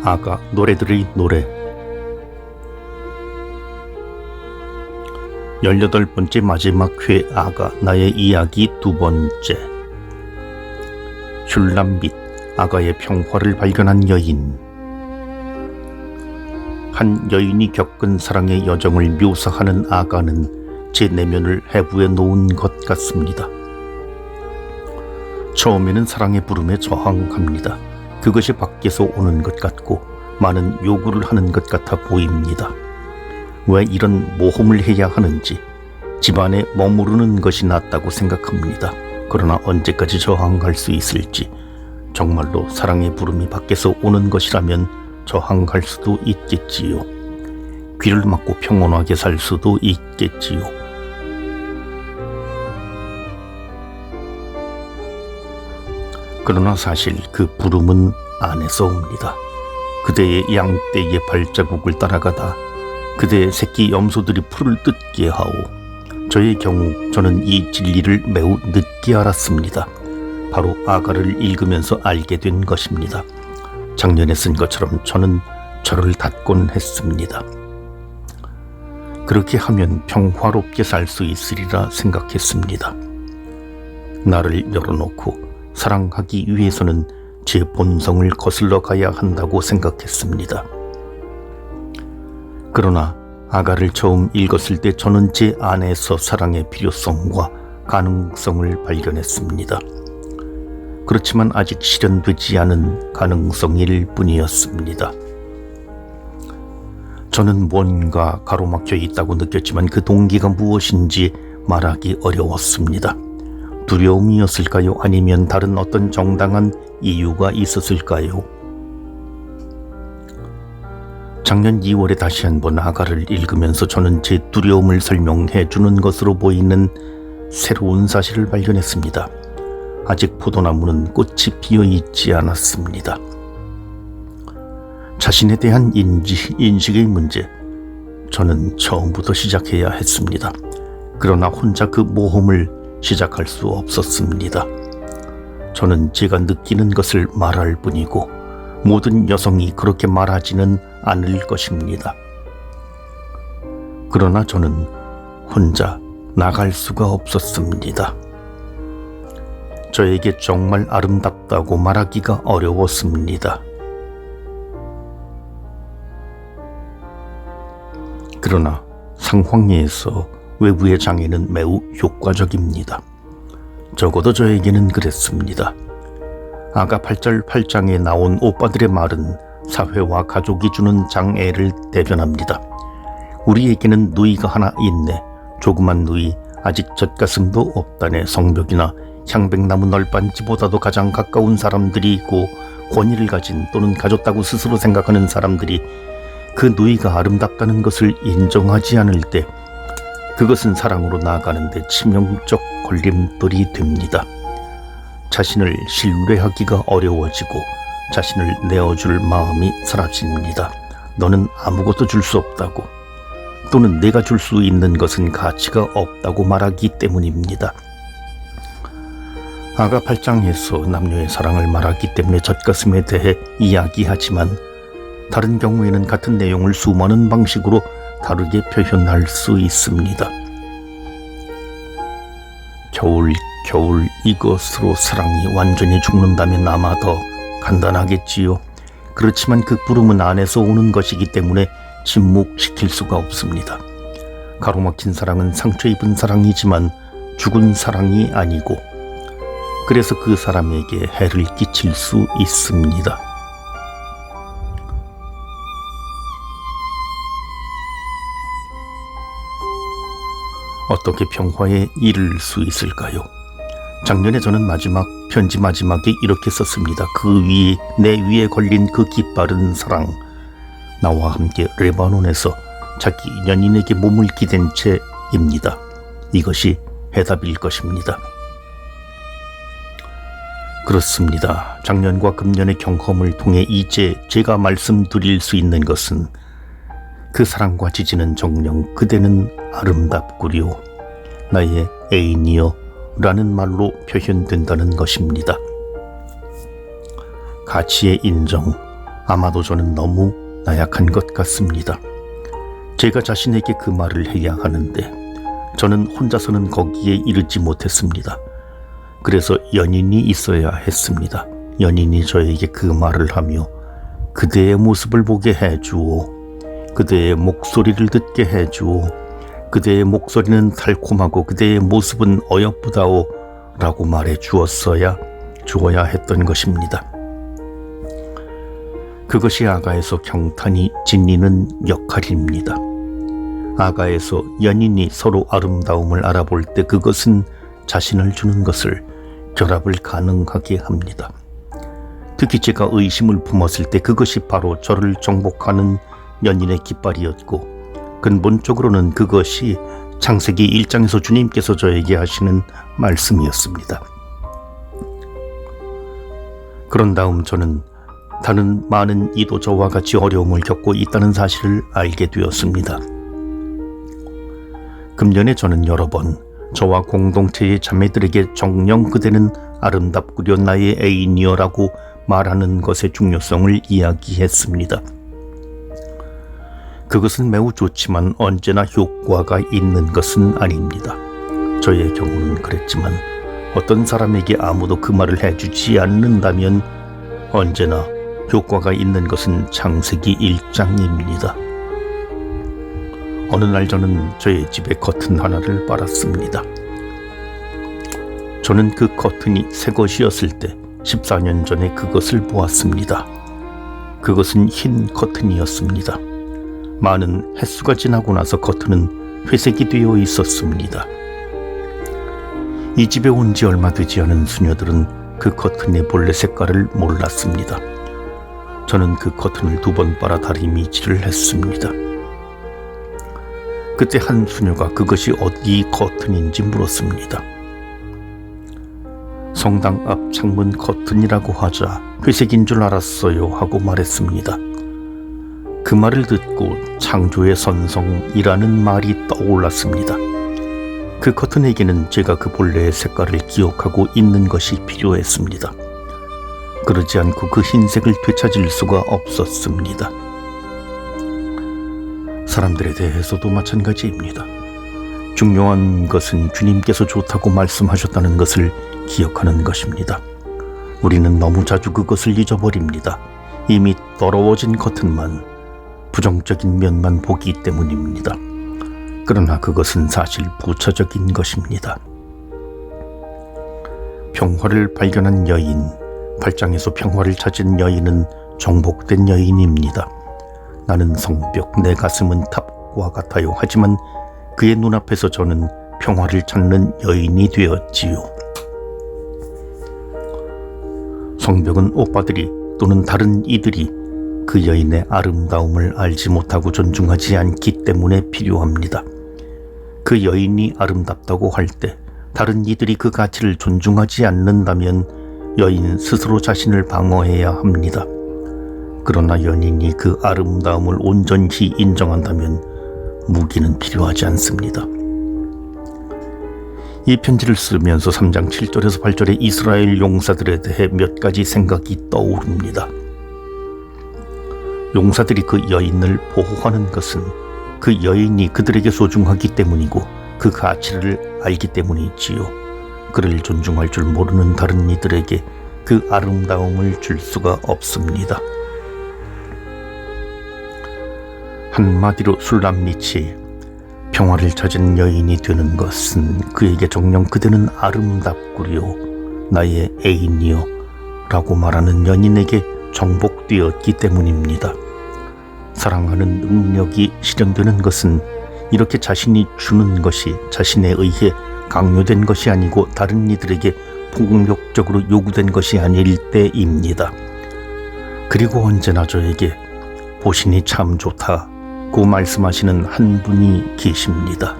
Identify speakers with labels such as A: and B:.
A: 아가 노래들의 노래 18번째 마지막 회 아가 나의 이야기 두 번째. 슐람 및 아가의 평화를 발견한 여인. 한 여인이 겪은 사랑의 여정을 묘사하는 아가는 제 내면을 해부해 놓은 것 같습니다. 처음에는 사랑의 부름에 저항합니다. 그것이 밖에서 오는 것 같고 많은 요구를 하는 것 같아 보입니다. 왜 이런 모험을 해야 하는지, 집안에 머무르는 것이 낫다고 생각합니다. 그러나 언제까지 저항할 수 있을지, 정말로 사랑의 부름이 밖에서 오는 것이라면 저항할 수도 있겠지요. 귀를 막고 평온하게 살 수도 있겠지요. 그러나 사실 그 부름은 안에서 옵니다. 그대의 양떼의 발자국을 따라가다 그대의 새끼 염소들이 풀을 뜯게 하오. 저의 경우 저는 이 진리를 매우 늦게 알았습니다. 바로 아가를 읽으면서 알게 된 것입니다. 작년에 쓴 것처럼 저는 저를 닫곤 했습니다. 그렇게 하면 평화롭게 살 수 있으리라 생각했습니다. 나를 열어놓고 사랑하기 위해서는 제 본성을 거슬러 가야 한다고 생각했습니다. 그러나 아가를 처음 읽었을 때 저는 제 안에서 사랑의 필요성과 가능성을 발견했습니다. 그렇지만 아직 실현되지 않은 가능성일 뿐이었습니다. 저는 뭔가 가로막혀 있다고 느꼈지만 그 동기가 무엇인지 말하기 어려웠습니다. 두려움이었을까요? 아니면 다른 어떤 정당한 이유가 있었을까요? 작년 2월에 다시 한번 아가를 읽으면서 저는 제 두려움을 설명해 주는 것으로 보이는 새로운 사실을 발견했습니다. 아직 포도나무는 꽃이 피어 있지 않았습니다. 자신에 대한 인식의 문제, 저는 처음부터 시작해야 했습니다. 그러나 혼자 그 모험을 시작할 수 없었습니다. 저는 제가 느끼는 것을 말할 뿐이고 모든 여성이 그렇게 말하지는 않을 것입니다. 그러나 저는 혼자 나갈 수가 없었습니다. 저에게 정말 아름답다고 말하기가 어려웠습니다. 그러나 상황에서 외부의 장애는 매우 효과적입니다. 적어도 저에게는 그랬습니다. 아가 8절 8장에 나온 오빠들의 말은 사회와 가족이 주는 장애를 대변합니다. 우리에게는 누이가 하나 있네. 조그만 누이, 아직 젖가슴도 없다네. 성벽이나 향백나무 널빤지보다도 가장 가까운 사람들이 있고 권위를 가진 또는 가졌다고 스스로 생각하는 사람들이 그 누이가 아름답다는 것을 인정하지 않을 때 그것은 사랑으로 나아가는데 치명적 걸림돌이 됩니다. 자신을 신뢰하기가 어려워지고 자신을 내어줄 마음이 사라집니다. 너는 아무것도 줄 수 없다고, 또는 내가 줄 수 있는 것은 가치가 없다고 말하기 때문입니다. 아가 8장에서 남녀의 사랑을 말하기 때문에 젖가슴에 대해 이야기하지만 다른 경우에는 같은 내용을 수많은 방식으로 다르게 표현할 수 있습니다. 겨울 이것으로 사랑이 완전히 죽는다면 아마 더 간단하겠지요. 그렇지만 그 부름은 안에서 오는 것이기 때문에 침묵시킬 수가 없습니다. 가로막힌 사랑은 상처 입은 사랑이지만 죽은 사랑이 아니고, 그래서 그 사람에게 해를 끼칠 수 있습니다. 어떻게 평화에 이를 수 있을까요? 작년에 저는 편지 마지막에 이렇게 썼습니다. 그 위에, 내 위에 걸린 그 깃발은 사랑. 나와 함께 레바논에서 자기 연인에게 몸을 기댄 채입니다. 이것이 해답일 것입니다. 그렇습니다. 작년과 금년의 경험을 통해 이제 제가 말씀드릴 수 있는 것은 그 사랑과 지지는 정녕 그대는 아름답구려 나의 애인이여 라는 말로 표현된다는 것입니다. 가치의 인정, 아마도 저는 너무 나약한 것 같습니다. 제가 자신에게 그 말을 해야 하는데 저는 혼자서는 거기에 이르지 못했습니다. 그래서 연인이 있어야 했습니다. 연인이 저에게 그 말을 하며 그대의 모습을 보게 해주오. 그대의 목소리를 듣게 해주오. 그대의 목소리는 달콤하고 그대의 모습은 어여쁘다오 라고 말해 주어야 했던 것입니다. 그것이 아가에서 경탄이 지니는 역할입니다. 아가에서 연인이 서로 아름다움을 알아볼 때 그것은 자신을 주는 것을 결합을 가능하게 합니다. 특히 제가 의심을 품었을 때 그것이 바로 저를 정복하는 연인의 깃발이었고 근본적으로는 그것이 창세기 1장에서 주님께서 저에게 하시는 말씀이었습니다. 그런 다음 저는 다른 많은 이도 저와 같이 어려움을 겪고 있다는 사실을 알게 되었습니다. 금년에 저는 여러 번 저와 공동체의 자매들에게 정녕 그대는 아름답구려 나의 애인이여 라고 말하는 것의 중요성을 이야기했습니다. 그것은 매우 좋지만 언제나 효과가 있는 것은 아닙니다. 저의 경우는 그랬지만 어떤 사람에게 아무도 그 말을 해주지 않는다면 언제나 효과가 있는 것은 창세기 1장입니다. 어느 날 저는 저의 집에 커튼 하나를 빨았습니다. 저는 그 커튼이 새 것이었을 때 14년 전에 그것을 보았습니다. 그것은 흰 커튼이었습니다. 많은 햇수가 지나고 나서 커튼은 회색이 되어 있었습니다. 이 집에 온 지 얼마 되지 않은 수녀들은 그 커튼의 본래 색깔을 몰랐습니다. 저는 그 커튼을 2번 빨아 다리미질을 했습니다. 그때 한 수녀가 그것이 어디 커튼인지 물었습니다. 성당 앞 창문 커튼이라고 하자 회색인 줄 알았어요 하고 말했습니다. 그 말을 듣고 창조의 선성이라는 말이 떠올랐습니다. 그 커튼에게는 제가 그 본래의 색깔을 기억하고 있는 것이 필요했습니다. 그러지 않고 그 흰색을 되찾을 수가 없었습니다. 사람들에 대해서도 마찬가지입니다. 중요한 것은 주님께서 좋다고 말씀하셨다는 것을 기억하는 것입니다. 우리는 너무 자주 그것을 잊어버립니다. 이미 더러워진 커튼만, 부정적인 면만 보기 때문입니다. 그러나 그것은 사실 부차적인 것입니다. 평화를 발견한 여인, 8장에서 평화를 찾은 여인은 정복된 여인입니다. 나는 성벽, 내 가슴은 탑과 같아요. 하지만 그의 눈앞에서 저는 평화를 찾는 여인이 되었지요. 성벽은 오빠들이 또는 다른 이들이 그 여인의 아름다움을 알지 못하고 존중하지 않기 때문에 필요합니다. 그 여인이 아름답다고 할 때 다른 이들이 그 가치를 존중하지 않는다면 여인 스스로 자신을 방어해야 합니다. 그러나 연인이 그 아름다움을 온전히 인정한다면 무기는 필요하지 않습니다. 이 편지를 쓰면서 3장 7절에서 8절의 이스라엘 용사들에 대해 몇 가지 생각이 떠오릅니다. 용사들이 그 여인을 보호하는 것은 그 여인이 그들에게 소중하기 때문이고 그 가치를 알기 때문이지요. 그를 존중할 줄 모르는 다른 이들에게 그 아름다움을 줄 수가 없습니다. 한마디로 술람미치, 평화를 찾은 여인이 되는 것은 그에게 정녕 그대는 아름답구려 나의 애인이여 라고 말하는 연인에게 정복되었기 때문입니다. 사랑하는 능력이 실현되는 것은 이렇게 자신이 주는 것이 자신에 의해 강요된 것이 아니고 다른 이들에게 폭력적으로 요구된 것이 아닐 때입니다. 그리고 언제나 저에게 보신이 참 좋다고 말씀하시는 한 분이 계십니다.